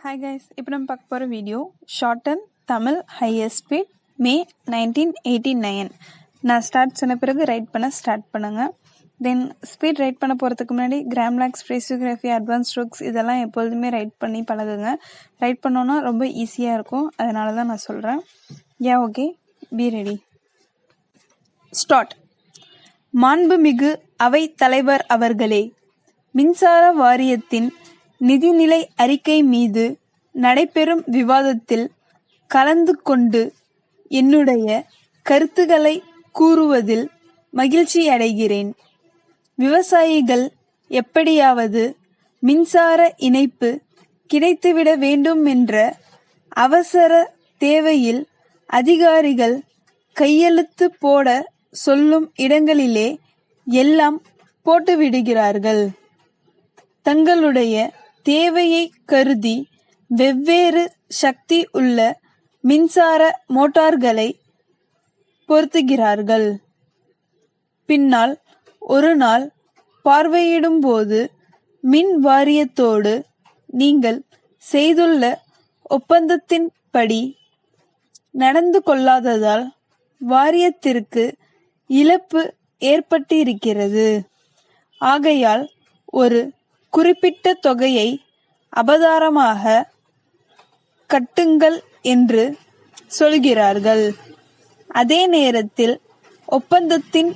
Hi guys, இப்போ நம்ம பார்க்க போகிற வீடியோ ஷார்டன் தமிழ் ஹையஸ்ட் ஸ்பீட் மே 1989. நான் ஸ்டார்ட் சொன்ன பிறகு ரைட் பண்ண ஸ்டார்ட் பண்ணுங்கள். தென் ஸ்பீட் ரைட் பண்ண போகிறதுக்கு முன்னாடி கிராம்லாக்ஸ், ஃப்ரேசியோகிராஃபி, அட்வான்ஸ் ஸ்ட்ரோக்ஸ் இதெல்லாம் எப்பொழுதுமே ரைட் பண்ணி பழகுங்க. ரைட் பண்ணோன்னா ரொம்ப ஈஸியாக இருக்கும், அதனால தான் நான் சொல்கிறேன். Okay, be ready. ஸ்டார்ட். மாண்புமிகு அவை தலைவர் அவர்களே, மின்சார வாரியத்தின் நிதிநிலை அறிக்கை மீது நடைபெறும் விவாதத்தில் கலந்து கொண்டு என்னுடைய கருத்துக்களை கூறுவதில் மகிழ்ச்சி அடைகிறேன். விவசாயிகள் எப்படியாவது மின்சார இணைப்பு கிடைத்துவிட வேண்டும் என்ற அவசர தேவையில் அதிகாரிகள் கையெழுத்து போட சொல்லும் இடங்களிலே எல்லாம் போட்டுவிடுகிறார்கள். தங்களுடைய தேவையை கருதி வெவ்வேறு சக்தி உள்ள மின்சார மோட்டார்களை பொருத்துகிறார்கள். பின்னால் ஒரு நாள் பார்வையிடும்போது மின் வாரியத்தோடு நீங்கள் செய்துள்ள ஒப்பந்தத்தின்படி நடந்து கொள்ளாததால் வாரியத்திற்கு இழப்பு ஏற்பட்டிருக்கிறது. ஆகையால் ஒரு குறிப்பிட்ட தொகையை அபதாரமாக கட்டுங்கள் என்று சொல்கிறார்கள். அதே நேரத்தில் ஒப்பந்தத்தின்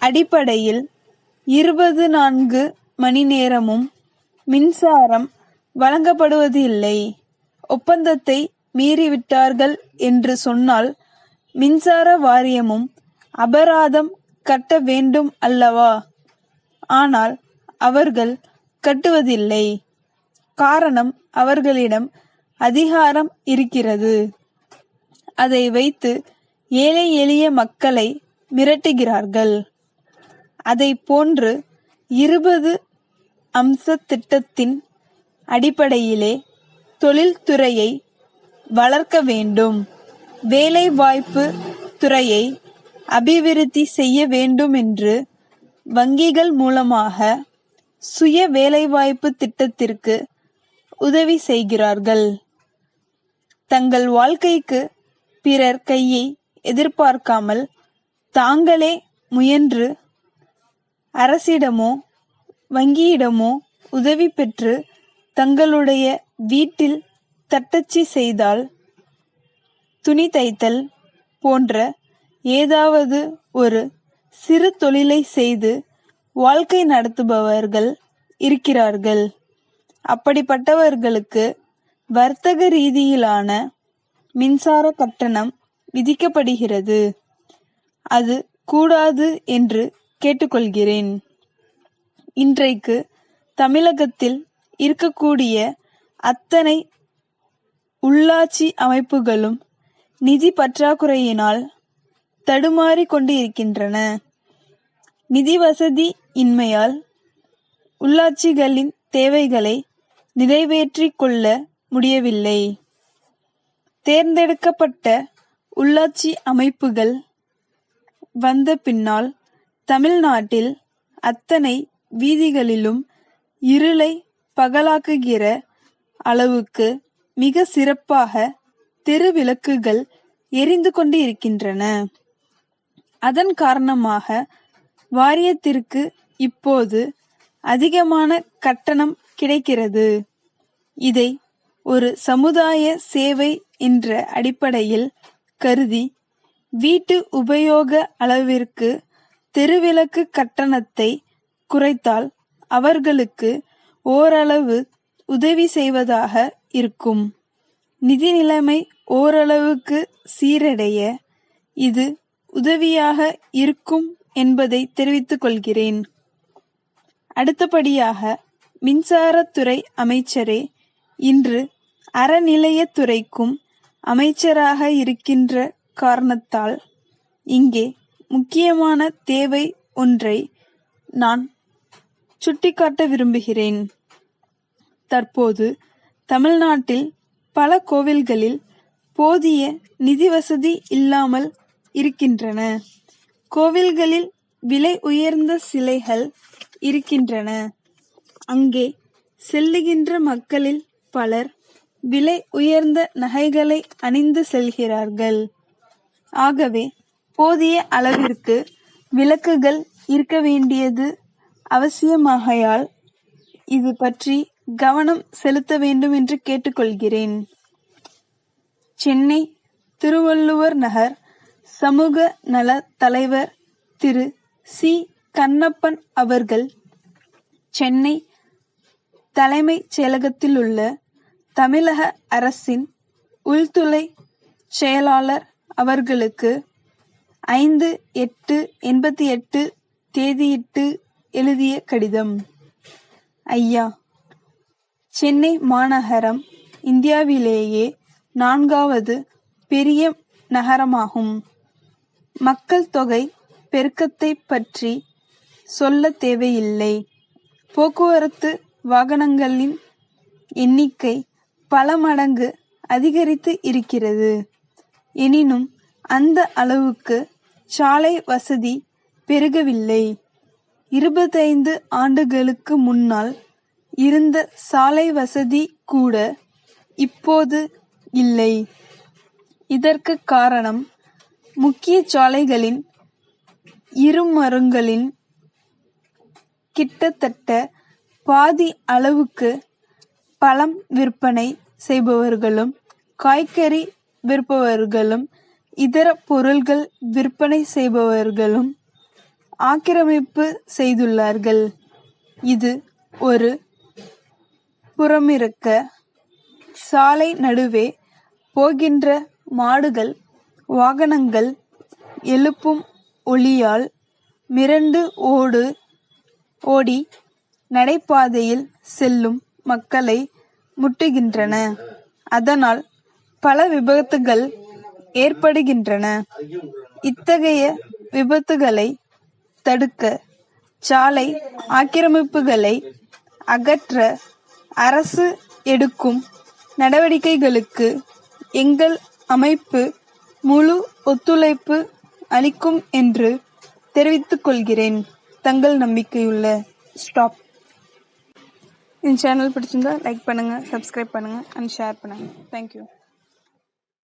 அடிப்படையில் 24 மணி நேரமும் மின்சாரம் வழங்கப்படுவதில்லை. ஒப்பந்தத்தை மீறிவிட்டார்கள் என்று சொன்னால் மின்சார வாரியமும் அபராதம் கட்ட வேண்டும் அல்லவா? ஆனால் அவர்கள் கட்டுவதில்லை. காரணம், அவர்களிடம் அதிகாரம் இருக்கிறது. அதை வைத்து ஏழை எளிய மக்களை மிரட்டுகிறார்கள். அதை போன்று 20 அம்ச திட்டத்தின் அடிப்படையிலே தொழில்துறையை வளர்க்க வேண்டும், வேலை வாய்ப்பு துறையை அபிவிருத்தி செய்ய வேண்டும் என்று வங்கிகள் மூலமாக சுய வேலைவாய்ப்பு திட்டத்திற்கு உதவி செய்கிறார்கள். தங்கள் வாழ்க்கைக்கு பிறர் கையை எதிர்பார்க்காமல் தாங்களே முயன்று அரசிடமோ வங்கியிடமோ உதவி பெற்று தங்களுடைய வீட்டில் தட்டச்சு செய்தால், துணி தைத்தல் போன்ற ஏதாவது ஒரு சிறு தொழிலை செய்து வாழ்க்கை நடத்துபவர்கள் இருக்கிறார்கள். அப்படிப்பட்டவர்களுக்கு வர்த்தக ரீதியிலான மின்சார கட்டணம் விதிக்கப்படுகிறது. அது கூடாது என்று கேட்டுக்கொள்கிறேன். இன்றைக்கு தமிழகத்தில் இருக்கக்கூடிய அத்தனை உள்ளாட்சி அமைப்புகளும் நிதி பற்றாக்குறையினால் தடுமாறி கொண்டு இருக்கின்றன. நிதி வசதி இன்மையால் உள்ளாட்சிகளின் தேவைகளை நிறைவேற்றிக் கொள்ள முடியவில்லை. தேர்ந்தெடுக்கப்பட்ட உள்ளாட்சி அமைப்புகள் வந்த பின்னால் தமிழ்நாட்டில் அத்தனை வீதிகளிலும் இருளை பகலாக்குகிற அளவுக்கு மிக சிறப்பாக தெரு விளக்குகள் எரிந்து கொண்டு இருக்கின்றன. அதன் காரணமாக வாரியத்திற்கு இப்போது அதிகமான கட்டணம் கிடைக்கிறது. இதை ஒரு சமுதாய சேவை என்ற அடிப்படையில் கருதி வீட்டு உபயோக அளவிற்கு தெருவிளக்கு கட்டணத்தை குறைத்தால் அவர்களுக்கு ஓரளவு உதவி செய்வதாக இருக்கும். நிதி நிலைமை ஓரளவுக்கு சீரடைய இது உதவியாக இருக்கும் என்பதை தெரிவித்துக் கொள்கிறேன். அடுத்தபடியாக, மின்சாரத்துறை அமைச்சரே இன்று அறநிலையத்துறைக்கும் அமைச்சராக இருக்கின்ற காரணத்தால் இங்கே முக்கியமான தேவை ஒன்றை நான் சுட்டிக்காட்ட விரும்புகிறேன். தற்போது தமிழ்நாட்டில் பல கோவில்களில் போதிய நிதி வசதி இல்லாமல் இருக்கின்றன. கோவில்களில் விலை உயர்ந்த சிலைகள் இருக்கின்றன. அங்கே செல்லுகின்ற மக்களில் பலர் விலை உயர்ந்த நகைகளை அணிந்து செல்கிறார்கள். ஆகவே போதிய அளவிற்கு விளக்குகள் இருக்க வேண்டியது அவசியமாகையால் இது பற்றி கவனம் செலுத்த வேண்டும் என்று கேட்டுக்கொள்கிறேன். சென்னை திருவள்ளுவர் நகர் சமூக நல தலைவர் திரு சி. கண்ணப்பன் அவர்கள் சென்னை தலைமைச் செயலகத்திலுள்ள தமிழக அரசின் உள்துறை செயலாளர் அவர்களுக்கு 5/8/88 தேதியிட்டு எழுதிய கடிதம். ஐயா, சென்னை மாநகரம் இந்தியாவிலேயே 4வது பெரிய நகரமாகும். மக்கள் தொகை பெருக்கத்தை பற்றி சொல்ல தேவையில்லை. போக்குவரத்து வாகனங்களின் எண்ணிக்கை பல மடங்கு அதிகரித்து இருக்கிறது. எனினும் அந்த அளவுக்கு சாலை வசதி பெருகவில்லை. 25 ஆண்டுகளுக்கு முன்னால் இருந்த சாலை வசதி கூட இப்போது இல்லை. இதற்கு காரணம் முக்கிய சாலைகளின் இருமருங்களின் கிட்டத்தட்ட பாதி அளவுக்கு பழம் விற்பனை செய்பவர்களும் காய்கறி விற்பவர்களும் இதர பொருள்கள் விற்பனை செய்பவர்களும் ஆக்கிரமிப்பு செய்துள்ளார்கள். இது ஒரு புறமிருக்க, சாலை நடுவே போகின்ற மாடுகள் வாகனங்கள் எழுப்பும் ஒலியால் மிரண்டு ஓடி நடைபாதையில் செல்லும் மக்களை முட்டுகின்றன. அதனால் பல விபத்துகள் ஏற்படுகின்றன. இத்தகைய விபத்துகளை தடுக்க சாலை ஆக்கிரமிப்புகளை அகற்ற அரசு எடுக்கும் நடவடிக்கைகளுக்கு எங்கள் அமைப்பு முழு ஒத்துழைப்பு அளிக்கும் என்று தெரிவித்துக் கொள்கிறேன். தங்கள் நம்பிக்கையுள்ள ஸ்டாப். இந்த சேனல் பிடிச்சிருந்தா லைக் பண்ணுங்க, சப்ஸ்கிரைப் பண்ணுங்க அண்ட் ஷேர் பண்ணுங்க. தேங்க்யூ.